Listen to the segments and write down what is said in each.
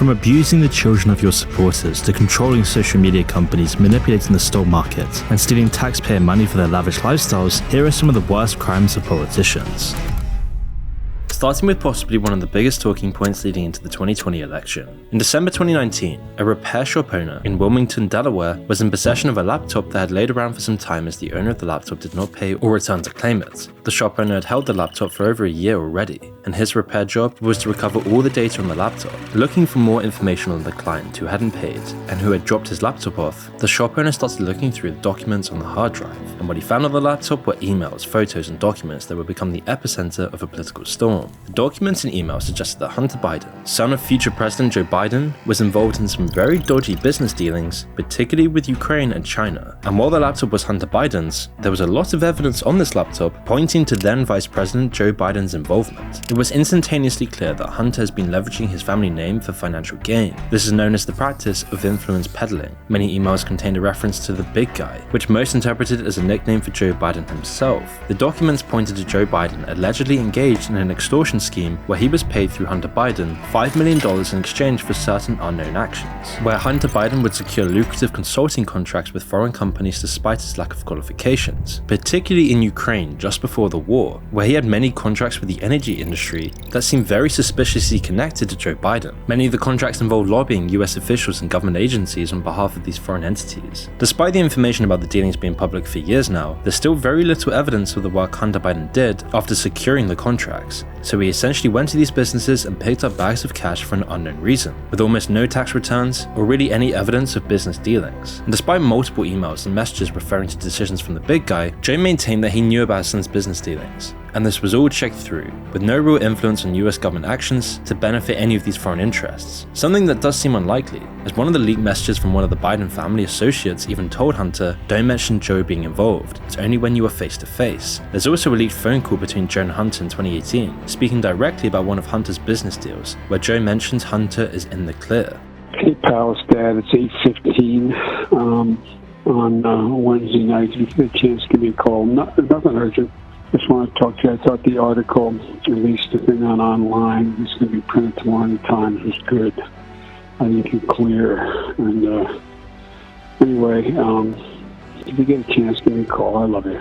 From abusing the children of your supporters to controlling social media companies manipulating the stock market and stealing taxpayer money for their lavish lifestyles, here are some of the worst crimes of politicians. Starting with possibly one of the biggest talking points leading into the 2020 election. In December 2019, a repair shop owner in Wilmington, Delaware was in possession of a laptop that had laid around for some time as the owner of the laptop did not pay or return to claim it. The shop owner had held the laptop for over a year already, and his repair job was to recover all the data on the laptop. Looking for more information on the client who hadn't paid and who had dropped his laptop off, the shop owner started looking through the documents on the hard drive, and what he found on the laptop were emails, photos, and documents that would become the epicenter of a political storm. The documents and emails suggested that Hunter Biden, son of future President Joe Biden, was involved in some very dodgy business dealings, particularly with Ukraine and China. And while the laptop was Hunter Biden's, there was a lot of evidence on this laptop pointing to then Vice President Joe Biden's involvement. It was instantaneously clear that Hunter has been leveraging his family name for financial gain. This is known as the practice of influence peddling. Many emails contained a reference to the big guy, which most interpreted as a nickname for Joe Biden himself. The documents pointed to Joe Biden allegedly engaged in an extortion scheme where he was paid through Hunter Biden $5 million in exchange for certain unknown actions, where Hunter Biden would secure lucrative consulting contracts with foreign companies despite his lack of qualifications, particularly in Ukraine just before the war, where he had many contracts with the energy industry that seemed very suspiciously connected to Joe Biden. Many of the contracts involved lobbying US officials and government agencies on behalf of these foreign entities. Despite the information about the dealings being public for years now, there's still very little evidence of the work Hunter Biden did after securing the contracts, so he essentially went to these businesses and picked up bags of cash for an unknown reason, with almost no tax returns or really any evidence of business dealings. And despite multiple emails and messages referring to decisions from the big guy, Joe maintained that he knew about his son's business dealings, and this was all checked through, with no real influence on US government actions to benefit any of these foreign interests. Something that does seem unlikely, as one of the leaked messages from one of the Biden family associates even told Hunter, "Don't mention Joe being involved, it's only when you are face to face." There's also a leaked phone call between Joe and Hunter in 2018, speaking directly about one of Hunter's business deals, where Joe mentions Hunter is in the clear. Hey pal, it's Dad, it's 8:15 on Wednesday night. If you get a chance, give me a call. Nothing urgent. Just want to talk to you. I thought the article, at least the thing online, is going to be printed tomorrow in the Times, was good. I think it's clear. And anyway, if you get a chance, give me a call. I love you.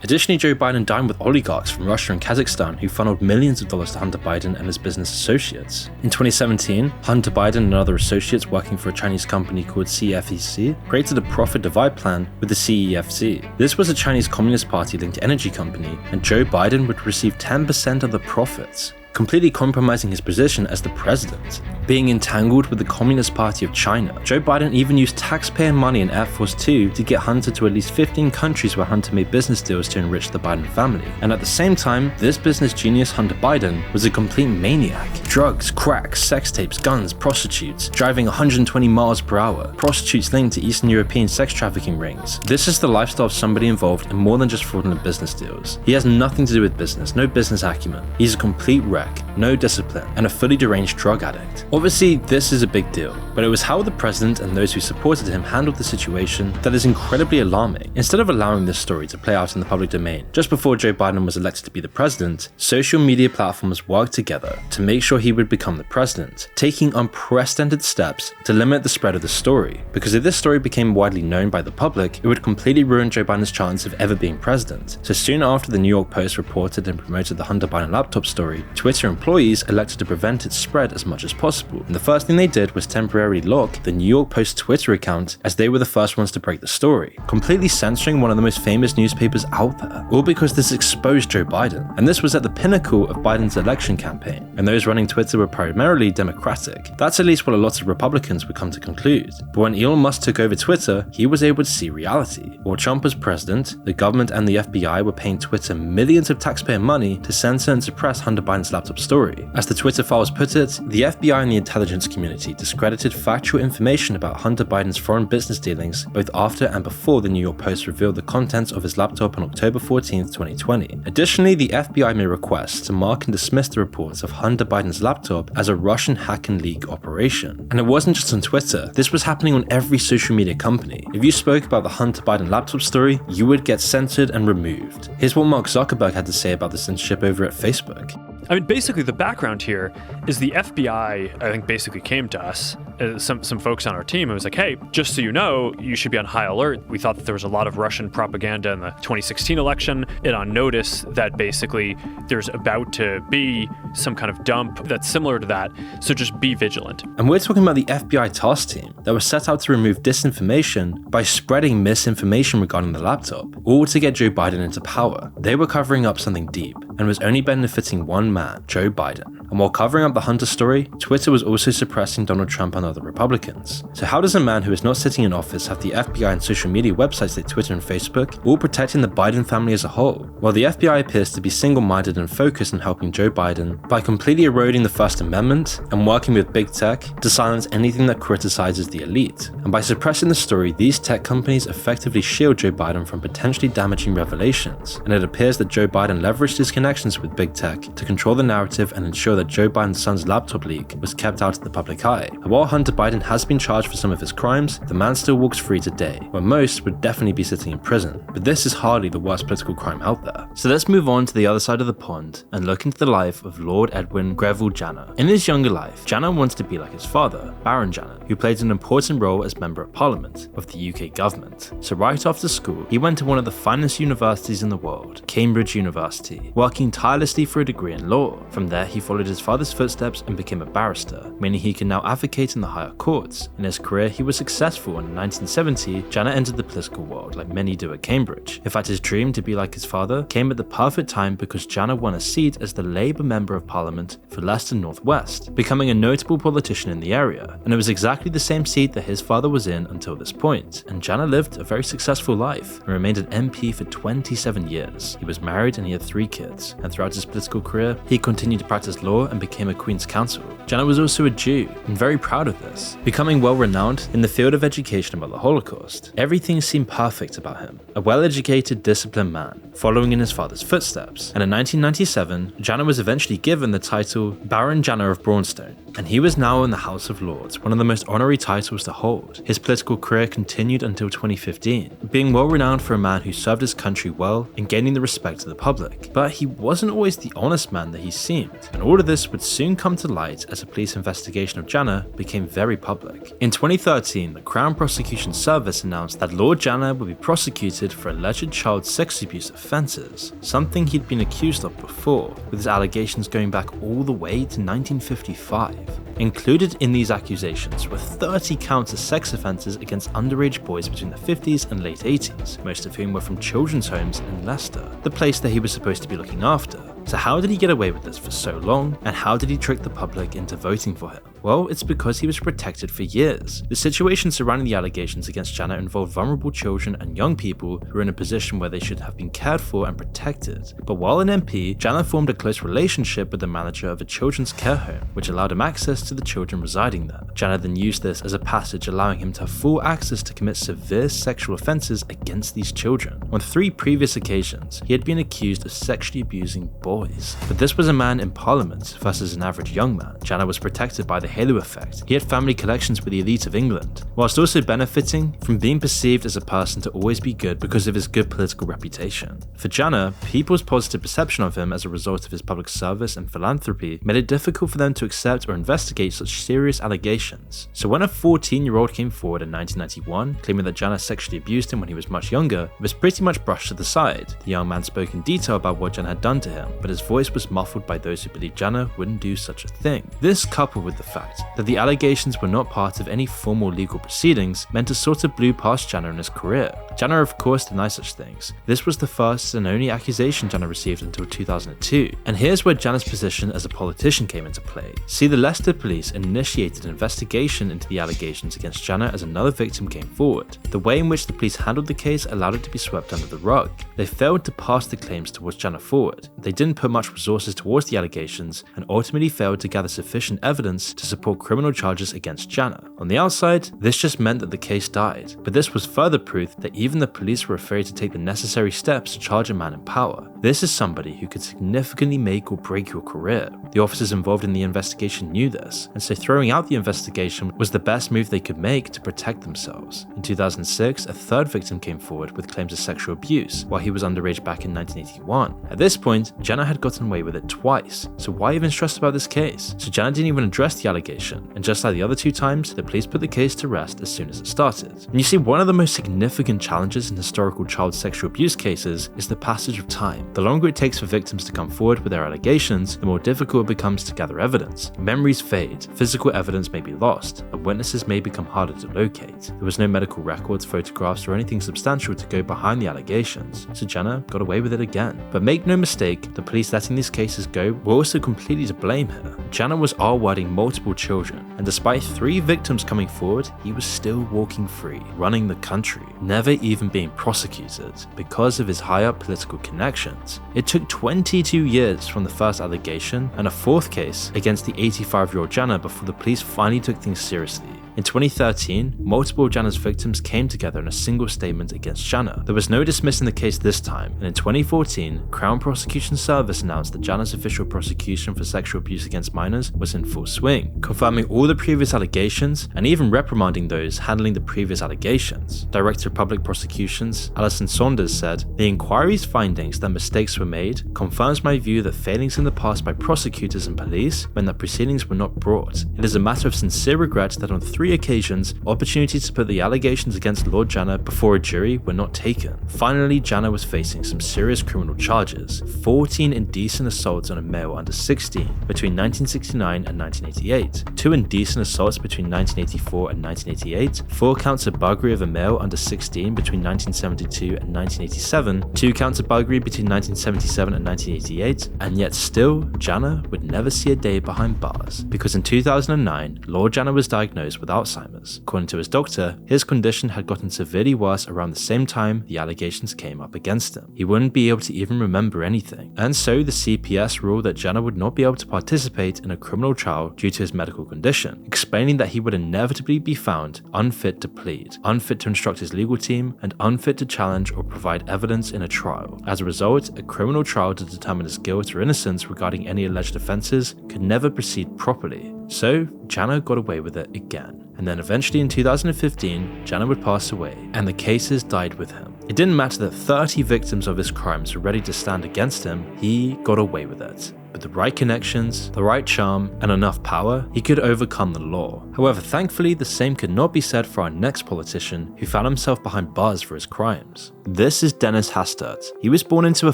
Additionally, Joe Biden dined with oligarchs from Russia and Kazakhstan who funneled millions of dollars to Hunter Biden and his business associates. In 2017, Hunter Biden and other associates working for a Chinese company called CFEC created a profit divide plan with the CEFC. This was a Chinese Communist Party-linked energy company, and Joe Biden would receive 10% of the profits, completely compromising his position as the president. Being entangled with the Communist Party of China, Joe Biden even used taxpayer money in Air Force 2 to get Hunter to at least 15 countries where Hunter made business deals to enrich the Biden family. And at the same time, this business genius Hunter Biden was a complete maniac. Drugs, crack, sex tapes, guns, prostitutes, driving 120 miles per hour, prostitutes linked to Eastern European sex trafficking rings. This is the lifestyle of somebody involved in more than just fraudulent business deals. He has nothing to do with business, no business acumen. He's a complete wreck, no discipline, and a fully deranged drug addict. Obviously, this is a big deal, but it was how the president and those who supported him handled the situation that is incredibly alarming. Instead of allowing this story to play out in the public domain, just before Joe Biden was elected to be the president, social media platforms worked together to make sure he would become the president, taking unprecedented steps to limit the spread of the story. Because if this story became widely known by the public, it would completely ruin Joe Biden's chance of ever being president. So soon after the New York Post reported and promoted the Hunter Biden laptop story, Twitter employees elected to prevent its spread as much as possible. And the first thing they did was temporarily lock the New York Post Twitter account, as they were the first ones to break the story, completely censoring one of the most famous newspapers out there, all because this exposed Joe Biden. And this was at the pinnacle of Biden's election campaign, and those running Twitter were primarily Democratic. That's at least what a lot of Republicans would come to conclude. But when Elon Musk took over Twitter, he was able to see reality. While Trump was president, the government and the FBI were paying Twitter millions of taxpayer money to censor and suppress Hunter Biden's laptop story. As the Twitter files put it, the FBI and the intelligence community discredited factual information about Hunter Biden's foreign business dealings both after and before the New York Post revealed the contents of his laptop on October 14, 2020. Additionally, the FBI made requests to mark and dismiss the reports of Hunter Biden's laptop as a Russian hack and leak operation. And it wasn't just on Twitter, this was happening on every social media company. If you spoke about the Hunter Biden laptop story, you would get censored and removed. Here's what Mark Zuckerberg had to say about the censorship over at Facebook. I mean, basically the background here is the FBI, I think, basically came to us, some folks on our team, and was like, hey, just so you know, you should be on high alert. We thought that there was a lot of Russian propaganda in the 2016 election, and on notice that basically there's about to be some kind of dump that's similar to that, so just be vigilant. And we're talking about the FBI task team that was set out to remove disinformation by spreading misinformation regarding the laptop, all to get Joe Biden into power. They were covering up something deep, and was only benefiting one man, Joe Biden. And while covering up the Hunter story, Twitter was also suppressing Donald Trump and other Republicans. So how does a man who is not sitting in office have the FBI and social media websites like Twitter and Facebook all protecting the Biden family as a whole? Well, the FBI appears to be single-minded and focused on helping Joe Biden by completely eroding the First Amendment and working with big tech to silence anything that criticizes the elite. And by suppressing the story, these tech companies effectively shield Joe Biden from potentially damaging revelations. And it appears that Joe Biden leveraged his connections with big tech to control the narrative and ensure that Joe Biden's son's laptop leak was kept out of the public eye. And while Hunter Biden has been charged for some of his crimes, the man still walks free today, where most would definitely be sitting in prison. But this is hardly the worst political crime out there. So let's move on to the other side of the pond and look into the life of Lord Edwin Greville Janner. In his younger life, Janner wanted to be like his father, Baron Janner, who played an important role as Member of Parliament of the UK government. So right after school, he went to one of the finest universities in the world, Cambridge University, working tirelessly for a degree in law. From there, he followed his father's footsteps and became a barrister, meaning he can now advocate in the higher courts. In his career, he was successful, and in 1970, Janner entered the political world like many do at Cambridge. In fact, his dream to be like his father came at the perfect time because Janner won a seat as the Labour Member of Parliament for Leicester North West, becoming a notable politician in the area. And it was exactly the same seat that his father was in until this point. And Janner lived a very successful life and remained an MP for 27 years. He was married and he had 3 kids. And throughout his political career, he continued to practice law and became a Queen's Counsel. Janner was also a Jew, and very proud of this, becoming well renowned in the field of education about the Holocaust. Everything seemed perfect about him, a well-educated, disciplined man, following in his father's footsteps. And in 1997, Janner was eventually given the title Baron Janner of Braunstone, and he was now in the House of Lords, one of the most honorary titles to hold. His political career continued until 2015, being well renowned for a man who served his country well and gaining the respect of the public. But he wasn't always the honest man that he seemed, and all of this would soon come to light as a police investigation of Janner became very public. In 2013, the Crown Prosecution Service announced that Lord Janner would be prosecuted for alleged child sex abuse offences, something he'd been accused of before, with his allegations going back all the way to 1955. Included in these accusations were 30 counts of sex offences against underage boys between the 50s and late 80s, most of whom were from children's homes in Leicester, the place that he was supposed to be looking after. So how did he get away with this for so long, and how did he trick the public into voting for him? Well, it's because he was protected for years. The situation surrounding the allegations against Janner involved vulnerable children and young people who were in a position where they should have been cared for and protected. But while an MP, Janner formed a close relationship with the manager of a children's care home, which allowed him access to the children residing there. Janner then used this as a passage allowing him to have full access to commit severe sexual offences against these children. On 3 previous occasions, he had been accused of sexually abusing boys. But this was a man in Parliament versus an average young man. Janner was protected by the halo effect. He had family connections with the elite of England, whilst also benefiting from being perceived as a person to always be good because of his good political reputation. For Janner, people's positive perception of him as a result of his public service and philanthropy made it difficult for them to accept or investigate such serious allegations. So when a 14-year-old came forward in 1991 claiming that Janner sexually abused him when he was much younger, it was pretty much brushed to the side. The young man spoke in detail about what Janner had done to him, but his voice was muffled by those who believed Janner wouldn't do such a thing. This, coupled with the fact that the allegations were not part of any formal legal proceedings, meant a sort of blew past Janner in his career. Janner of course denied such things. This was the first and only accusation Janner received until 2002. And here's where Janner's position as a politician came into play. See, the Leicester police initiated an investigation into the allegations against Janner as another victim came forward. The way in which the police handled the case allowed it to be swept under the rug. They failed to pass the claims towards Janner forward. They didn't put much resources towards the allegations and ultimately failed to gather sufficient evidence to support criminal charges against Janner. On the outside, this just meant that the case died, but this was further proof that even the police were afraid to take the necessary steps to charge a man in power. This is somebody who could significantly make or break your career. The officers involved in the investigation knew this, and so throwing out the investigation was the best move they could make to protect themselves. In 2006, a third victim came forward with claims of sexual abuse while he was underage back in 1981. At this point, Jenner had gotten away with it twice, so why even stress about this case? So Jenner didn't even address the allegation, and just like the other two times, the police put the case to rest as soon as it started. And you see, one of the most significant challenges in historical child sexual abuse cases is the passage of time. The longer it takes for victims to come forward with their allegations, the more difficult it becomes to gather evidence. Memories fade, physical evidence may be lost, and witnesses may become harder to locate. There was no medical records, photographs, or anything substantial to go behind the allegations, so Jenner got away with it again. But make no mistake, the police letting these cases go were also completely to blame here. Jenner was R-wording multiple children, and despite 3 victims coming forward, he was still walking free, running the country, never even being prosecuted because of his high-up political connections. It took 22 years from the first allegation and a 4th case against the 85-year-old Jenner before the police finally took things seriously. In 2013, multiple of Jenner's victims came together in a single statement against Jenner. There was no dismissing the case this time, and in 2014, Crown Prosecution Service announced that Jenner's official prosecution for sexual abuse against minors was in full swing, confirming all the previous allegations and even reprimanding those handling the previous allegations. Director of Public Prosecutions, Alison Saunders, said, "The inquiry's findings that mistakes were made confirms my view that failings in the past by prosecutors and police meant that proceedings were not brought. It is a matter of sincere regret that on 3 occasions, opportunities to put the allegations against Lord Jenner before a jury were not taken." Finally, Jenner was facing some serious criminal charges: 14 indecent assaults on a male under 16 between 1969 and 1988, 2 indecent assaults between 1984 and 1988, 4 counts of buggery of a male under 16 between 1972 and 1987, 2 counts of buggery between 1977 and 1988, and yet still, Jenner would never see a day behind bars, because in 2009, Lord Jenner was diagnosed with Alzheimer's. According to his doctor, his condition had gotten severely worse around the same time the allegations came up against him. He wouldn't be able to even remember anything, and so the CPS ruled that Jenner would not be able to participate in a criminal trial due to his medical condition, explaining that he would inevitably be found unfit to plead, unfit to instruct his legal team, and unfit to challenge or provide evidence in a trial. As a result, a criminal trial to determine his guilt or innocence regarding any alleged offences could never proceed properly. So, Jenner got away with it again. And then eventually in 2015, Jenner would pass away, and the cases died with him. It didn't matter that 30 victims of his crimes were ready to stand against him, he got away with it. With the right connections, the right charm, and enough power, he could overcome the law. However, thankfully, the same could not be said for our next politician who found himself behind bars for his crimes. This is Dennis Hastert. He was born into a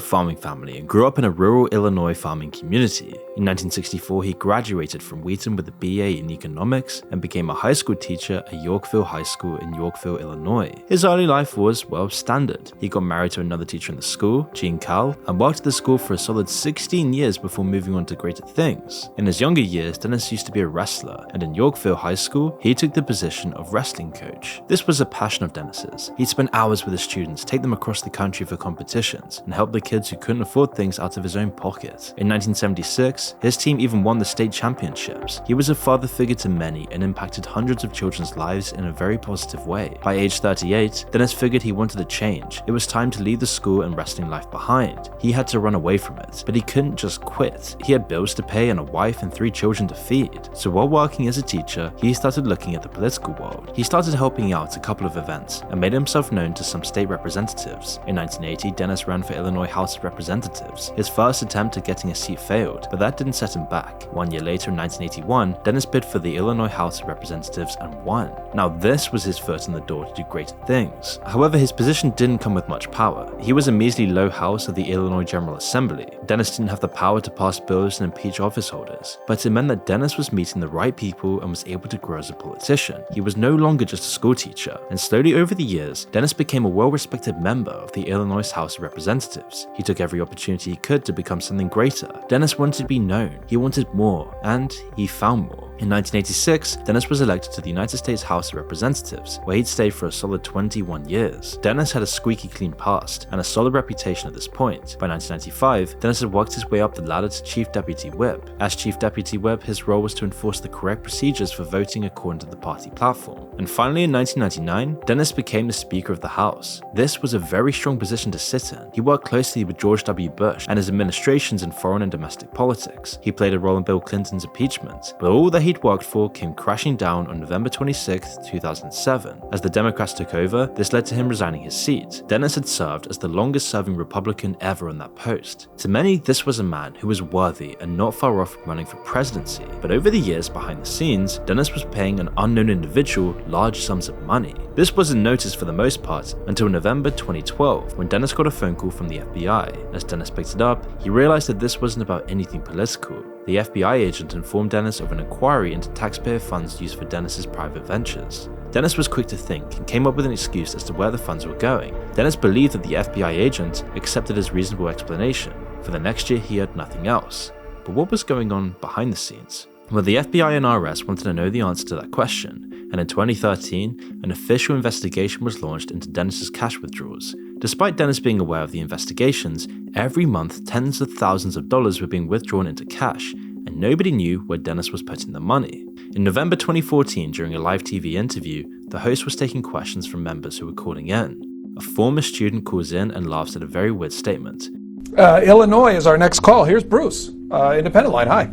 farming family and grew up in a rural Illinois farming community. In 1964, he graduated from Wheaton with a BA in economics and became a high school teacher at Yorkville High School in Yorkville, Illinois. His early life was, well, standard. He got married to another teacher in the school, Jean Cal, and worked at the school for a solid 16 years before moving on to greater things. In his younger years, Dennis used to be a wrestler, and in Yorkville High School, he took the position of wrestling coach. This was a passion of Dennis's. He'd spend hours with his students, take them across the country for competitions, and help the kids who couldn't afford things out of his own pocket. In 1976, his team even won the state championships. He was a father figure to many and impacted hundreds of children's lives in a very positive way. By age 38, Dennis figured he wanted a change. It was time to leave the school and wrestling life behind. He had to run away from it, but he couldn't just quit. He had bills to pay and a wife and 3 children to feed. So while working as a teacher, he started looking at the political world. He started helping out a couple of events and made himself known to some state representatives. In 1980, Dennis ran for Illinois House of Representatives. His first attempt at getting a seat failed, but that didn't set him back. 1 year later, in 1981, Dennis bid for the Illinois House of Representatives and won. Now this was his foot in the door to do greater things. However, his position didn't come with much power. He was a measly low house of the Illinois General Assembly. Dennis didn't have the power to pass bills and impeach office holders, but it meant that Dennis was meeting the right people and was able to grow as a politician. He was no longer just a school teacher, and slowly over the years, Dennis became a well-respected member of the Illinois House of Representatives. He took every opportunity he could to become something greater. Dennis wanted to be known, he wanted more, and he found more. In 1986, Dennis was elected to the United States House of Representatives, where he'd stayed for a solid 21 years. Dennis had a squeaky clean past and a solid reputation at this point. By 1995, Dennis had worked his way up the ladder to Chief Deputy Whip. As Chief Deputy Whip, his role was to enforce the correct procedures for voting according to the party platform. And finally, in 1999, Dennis became the Speaker of the House. This was a very strong position to sit in. He worked closely with George W. Bush and his administrations in foreign and domestic politics. He played a role in Bill Clinton's impeachment, but all that he'd worked for came crashing down on November 26, 2007. As the Democrats took over, this led to him resigning his seat. Dennis had served as the longest-serving Republican ever on that post. To many, this was a man who was worthy and not far off from running for presidency, but over the years behind the scenes, Dennis was paying an unknown individual large sums of money. This wasn't noticed for the most part until November 2012, when Dennis got a phone call from the FBI. As Dennis picked it up, he realized that this wasn't about anything political. The FBI agent informed Dennis of an inquiry into taxpayer funds used for Dennis's private ventures. Dennis was quick to think and came up with an excuse as to where the funds were going. Dennis believed that the FBI agent accepted his reasonable explanation. For the next year, he heard nothing else. But what was going on behind the scenes? Well, the FBI and IRS wanted to know the answer to that question, and in 2013, an official investigation was launched into Dennis's cash withdrawals. Despite Dennis being aware of the investigations, every month tens of thousands of dollars were being withdrawn into cash, and nobody knew where Dennis was putting the money. In November 2014, during a live TV interview, the host was taking questions from members who were calling in. A former student calls in and laughs at a very weird statement. Illinois is our next call. Here's Bruce, Independent Line. Hi.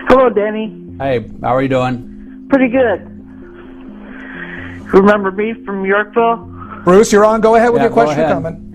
Hello, Danny. Hey, how are you doing? Pretty good. Remember me from Yorkville? Bruce, you're on. Go ahead with Yeah, your question go ahead. coming.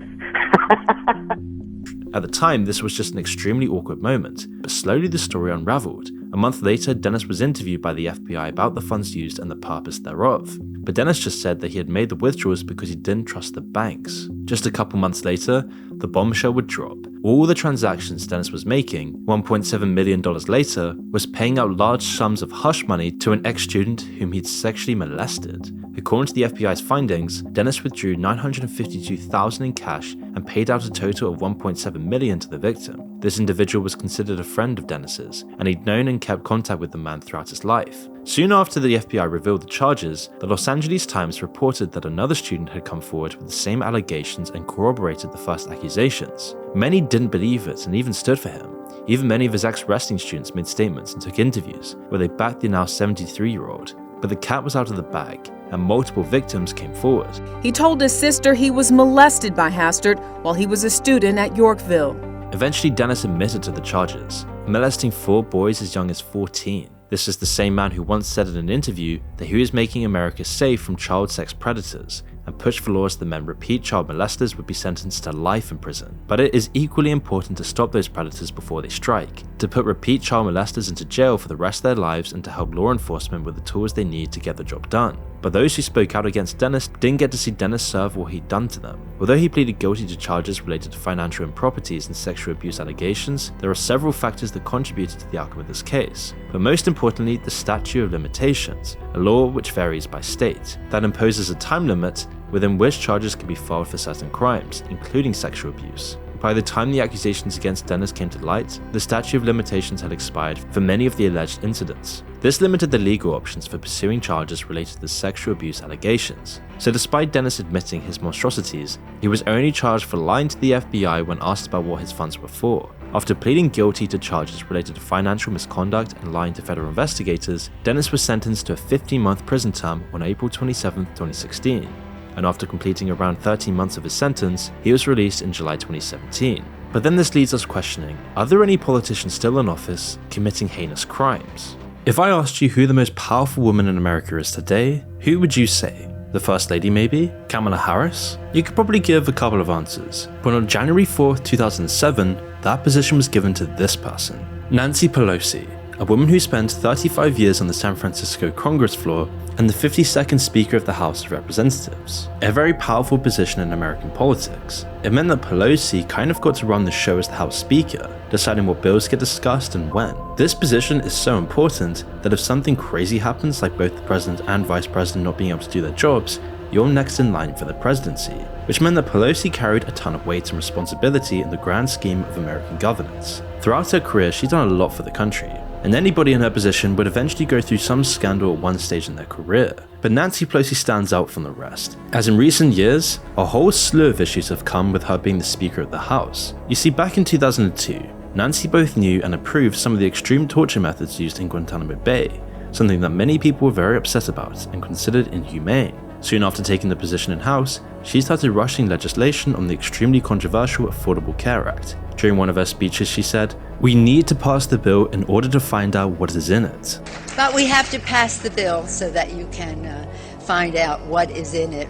At the time, this was just an extremely awkward moment, but slowly the story unraveled. A month later, Dennis was interviewed by the FBI about the funds used and the purpose thereof. But Dennis just said that he had made the withdrawals because he didn't trust the banks. Just a couple months later, the bombshell would drop. All the transactions Dennis was making, $1.7 million later, was paying out large sums of hush money to an ex-student whom he'd sexually molested. According to the FBI's findings, Dennis withdrew $952,000 in cash and paid out a total of $1.7 million to the victim. This individual was considered a friend of Dennis's, and he'd known and kept contact with the man throughout his life. Soon after the FBI revealed the charges, the Los Angeles Times reported that another student had come forward with the same allegations and corroborated the first accusations. Many didn't believe it and even stood for him. Even many of his ex-wrestling students made statements and took interviews, where they backed the now 73-year-old. But the cat was out of the bag, and multiple victims came forward. He told his sister he was molested by Hastert while he was a student at Yorkville. Eventually, Dennis admitted to the charges, molesting 4 boys as young as 14. This is the same man who once said in an interview that he was making America safe from child sex predators, and pushed for laws that meant repeat child molesters would be sentenced to life in prison. But it is equally important to stop those predators before they strike, to put repeat child molesters into jail for the rest of their lives and to help law enforcement with the tools they need to get the job done. But those who spoke out against Dennis didn't get to see Dennis serve what he'd done to them. Although he pleaded guilty to charges related to financial improprieties and sexual abuse allegations, there are several factors that contributed to the outcome of this case. But most importantly, the statute of limitations, a law which varies by state, that imposes a time limit within which charges can be filed for certain crimes, including sexual abuse. By the time the accusations against Dennis came to light, the statute of limitations had expired for many of the alleged incidents. This limited the legal options for pursuing charges related to sexual abuse allegations. So despite Dennis admitting his monstrosities, he was only charged for lying to the FBI when asked about what his funds were for. After pleading guilty to charges related to financial misconduct and lying to federal investigators, Dennis was sentenced to a 15-month prison term on April 27, 2016. And after completing around 13 months of his sentence, he was released in July 2017. But then this leads us questioning, are there any politicians still in office committing heinous crimes? If I asked you who the most powerful woman in America is today, who would you say? The First Lady maybe? Kamala Harris? You could probably give a couple of answers, but on January 4th, 2007, that position was given to this person, Nancy Pelosi, a woman who spent 35 years on the San Francisco Congress floor and the 52nd Speaker of the House of Representatives. A very powerful position in American politics. It meant that Pelosi kind of got to run the show as the House Speaker, deciding what bills get discussed and when. This position is so important that if something crazy happens, like both the President and Vice President not being able to do their jobs, you're next in line for the presidency, which meant that Pelosi carried a ton of weight and responsibility in the grand scheme of American governance. Throughout her career, she's done a lot for the country. and anybody in her position would eventually go through some scandal at one stage in their career. But Nancy Pelosi stands out from the rest, as in recent years, a whole slew of issues have come with her being the Speaker of the House. You see, back in 2002, Nancy both knew and approved some of the extreme torture methods used in Guantanamo Bay, something that many people were very upset about and considered inhumane. Soon after taking the position in House, she started rushing legislation on the extremely controversial Affordable Care Act. During one of her speeches, she said, "We need to pass the bill in order to find out what is in it." But we have to pass the bill so that you can find out what is in it.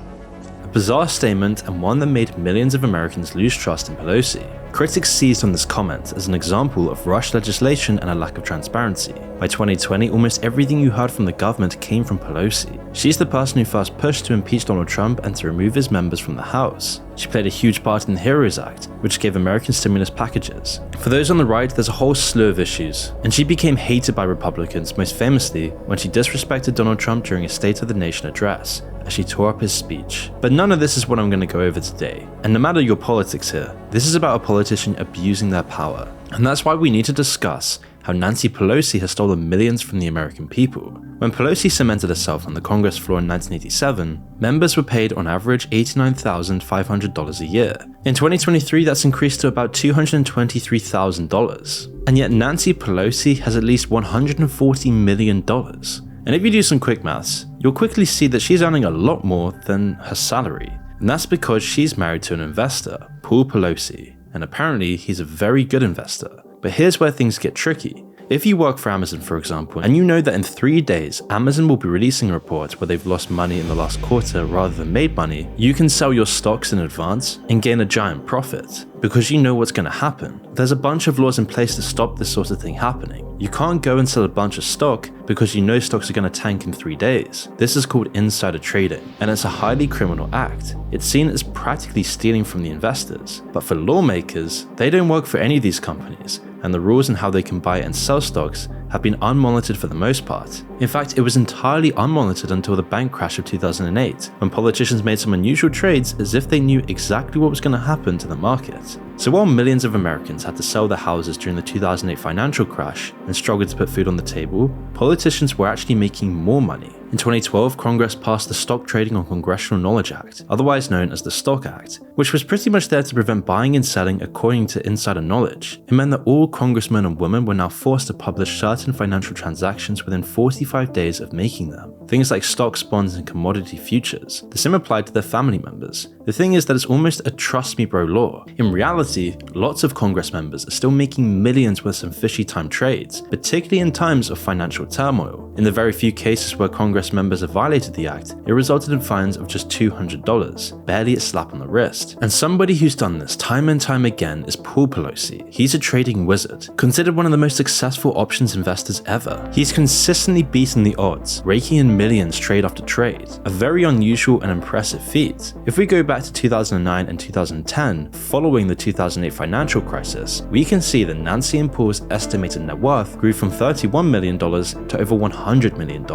A bizarre statement, and one that made millions of Americans lose trust in Pelosi. Critics seized on this comment as an example of rushed legislation and a lack of transparency. By 2020, almost everything you heard from the government came from Pelosi. She's the person who first pushed to impeach Donald Trump and to remove his members from the House. She played a huge part in the HEROES Act, which gave Americans stimulus packages. For those on the right, there's a whole slew of issues, and she became hated by Republicans, most famously when she disrespected Donald Trump during a State of the Nation address, as she tore up his speech. But none of this is what I'm going to go over today. And no matter your politics here, this is about a politician abusing their power. And that's why we need to discuss how Nancy Pelosi has stolen millions from the American people. When Pelosi cemented herself on the Congress floor in 1987, members were paid on average $89,500 a year. In 2023, that's increased to about $223,000. And yet Nancy Pelosi has at least $140 million. And if you do some quick maths, you'll quickly see that she's earning a lot more than her salary. And that's because she's married to an investor, Paul Pelosi. And apparently he's a very good investor. But here's where things get tricky. If you work for Amazon, for example, and you know that in 3 days, Amazon will be releasing a report where they've lost money in the last quarter rather than made money, you can sell your stocks in advance and gain a giant profit, because you know what's going to happen. There's a bunch of laws in place to stop this sort of thing happening. You can't go and sell a bunch of stock because you know stocks are going to tank in 3 days. This is called insider trading, and it's a highly criminal act. It's seen as practically stealing from the investors. But for lawmakers, they don't work for any of these companies, and the rules on how they can buy and sell stocks have been unmonitored for the most part. In fact, it was entirely unmonitored until the bank crash of 2008, when politicians made some unusual trades as if they knew exactly what was going to happen to the market. So while millions of Americans had to sell their houses during the 2008 financial crash and struggled to put food on the table, politicians were actually making more money. In 2012, Congress passed the Stock Trading on Congressional Knowledge Act, otherwise known as the Stock Act, which was pretty much there to prevent buying and selling according to insider knowledge. It meant that all congressmen and women were now forced to publish certain financial transactions within 45 days of making them. Things like stocks, bonds, and commodity futures. The same applied to their family members. The thing is that it's almost a trust me bro law. In reality, lots of Congress members are still making millions with some fishy time trades, particularly in times of financial turmoil. In the very few cases where Congress members have violated the act, it resulted in fines of just $200, barely a slap on the wrist. And somebody who's done this time and time again is Paul Pelosi. He's a trading wizard, considered one of the most successful options investors ever. He's consistently beaten the odds, raking in millions trade after trade, a very unusual and impressive feat. If we go back to 2009 and 2010, following the 2008 financial crisis, we can see that Nancy and Paul's estimated net worth grew from $31 million to over $100 million,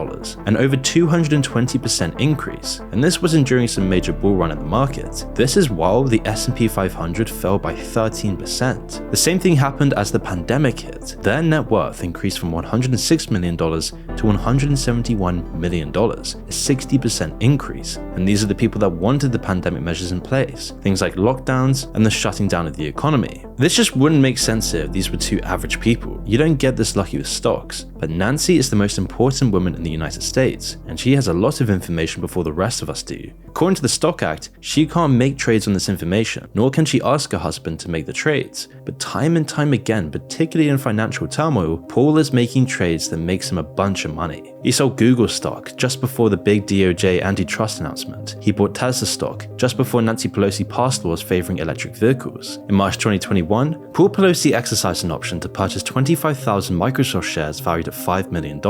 an over 220% increase, and this wasn't during some major bull run in the market. This is while the S&P 500 fell by 13%. The same thing happened as the pandemic hit. Their net worth increased from $106 million to $171 million, a 60% increase. And these are the people that wanted the pandemic measures in place, things like lockdowns and the shutting down of the economy. This just wouldn't make sense here if these were two average people. You don't get this lucky with stocks. But Nancy is the most important woman in the United States, and she has a lot of information before the rest of us do. According to the Stock Act, she can't make trades on this information, nor can she ask her husband to make the trades. But time and time again, particularly in financial turmoil, Paul is making trades that makes him a bunch of money. He sold Google stock just before the big DOJ antitrust announcement. He bought Tesla stock just before Nancy Pelosi passed laws favoring electric vehicles. In March 2021, Paul Pelosi exercised an option to purchase 25,000 Microsoft shares valued at $5 million.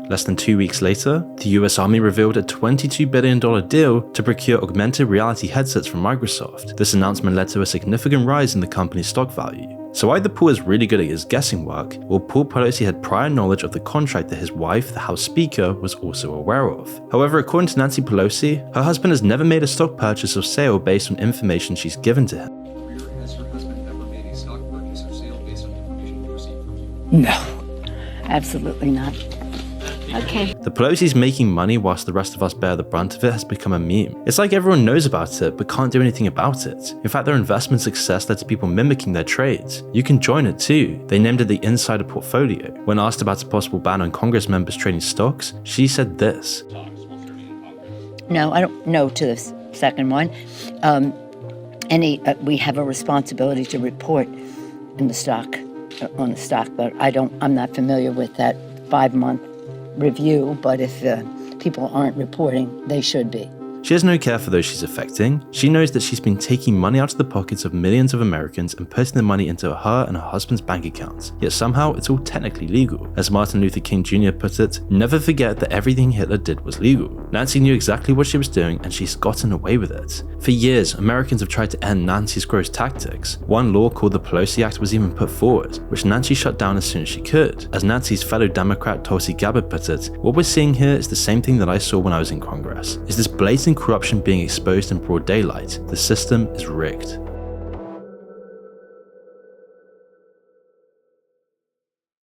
Less than 2 weeks later, the US Army revealed a $22 billion deal to procure augmented reality headsets from Microsoft. This announcement led to a significant rise in the company's stock value. So either Paul is really good at his guessing work, or Paul Pelosi had prior knowledge of the contract that his wife, the House Speaker, was also aware of. However, according to Nancy Pelosi, her husband has never made a stock purchase or sale based on information she's given to him. No. Absolutely not. Okay. The Pelosi's making money whilst the rest of us bear the brunt of it has become a meme. It's like everyone knows about it but can't do anything about it. In fact, their investment success led to people mimicking their trades. You can join it too. They named it the Insider Portfolio. When asked about a possible ban on Congress members trading stocks, she said this. No, I don't know to the second one. We have a responsibility to report on the stock, but I'm not familiar with that 5-month review, but if people aren't reporting, they should be. She has no care for those she's affecting. She knows that she's been taking money out of the pockets of millions of Americans and putting the money into her and her husband's bank accounts. Yet somehow it's all technically legal. As Martin Luther King Jr. put it, never forget that everything Hitler did was legal. Nancy knew exactly what she was doing and she's gotten away with it. For years, Americans have tried to end Nancy's gross tactics. One law called the Pelosi Act was even put forward, which Nancy shut down as soon as she could. As Nancy's fellow Democrat Tulsi Gabbard put it, what we're seeing here is the same thing that I saw when I was in Congress. Is this blatant corruption being exposed in broad daylight? The system is rigged.